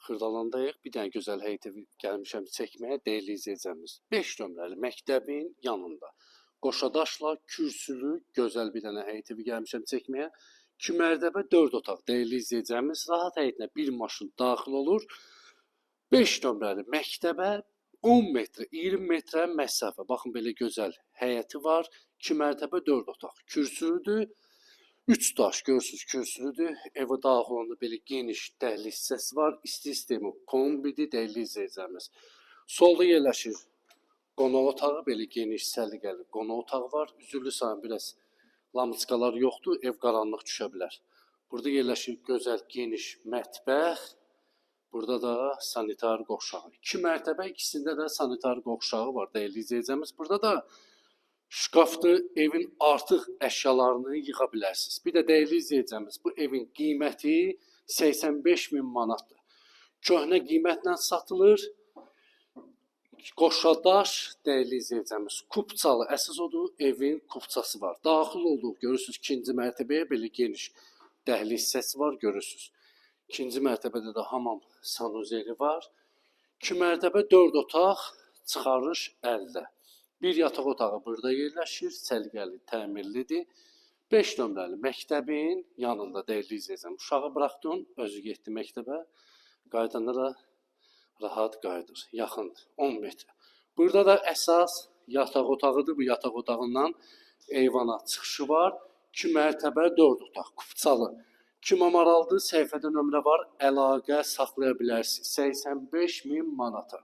Xırdalandayıq. Bir dənə gözəl həyət evi gəlmişəm çəkməyə, dəyərli izləyicimiz. 5 nömrəli məktəbin yanında. Qoşadaşla kürsülü, gözəl bir dənə həyət evi gəlmişəm çəkməyə. 2 mərtəbə 4 otaq, dəyərli izləyicimiz. Rahat həyətinə bir maşın daxil olur. 5 nömrəli məktəbə 10 metrə, 20 metrə məsafə. Baxın, belə gözəl həyəti var. 2 mərtəbə 4 otaq. Kürsülüdür. 3 daş görürsünüz, kürsülüdür. Evə daxil olanda belə geniş dəhliz hissəsi var. İsti sistemi kombidir, dəyərli izləyicimiz. Solda yerləşir qonaq otağı, belə geniş səliqəli qonaq otağı var. Üzürlü sayın biraz lamıçqalar yoxdur, ev qaranlıq düşə bilər. Burada yerləşir gözəl geniş mətbəx. Burada da sanitar qovşağı. 2 mərtəbə, ikisində də sanitar qovşağı var, dəyərli izləyicimiz. Burada da şkafdır, evin artıq əşyalarını yığa bilərsiniz. Bir də dəyərli izləyicimiz, bu evin qiyməti 85.000 manatdır. Köhnə qiymətlə satılır. Qoşadaş, dəyərli izləyicimiz, kupçalı, əsas odur, evin kupçası var. Daxil olduq, görürsünüz, 2-ci mərtəbəyə belə geniş dəhliz hissəsi var, görürsünüz. 2-ci mərtəbədə də hamam sanuzeli var. 2 mərtəbə 4 otaq, çıxarış 50. Bir yataq otağı burada yerləşir, səliqəli, təmirlidir. 5 nömrəli məktəbin yanında, dəyərli izləyicimiz. Uşağı buraxdın, özü getdi məktəbə. Qaydanda da rahat qayıdır, yaxındır, 10 metrə. Burada da əsas yataq otağıdır. Bu yataq otağından eyvana çıxışı var. 2 mərtəbə 4 otaq, kupçalı. Kim maraldır, səhifədə nömrə var, əlaqə saxlaya bilərsiniz. 85.000 manata.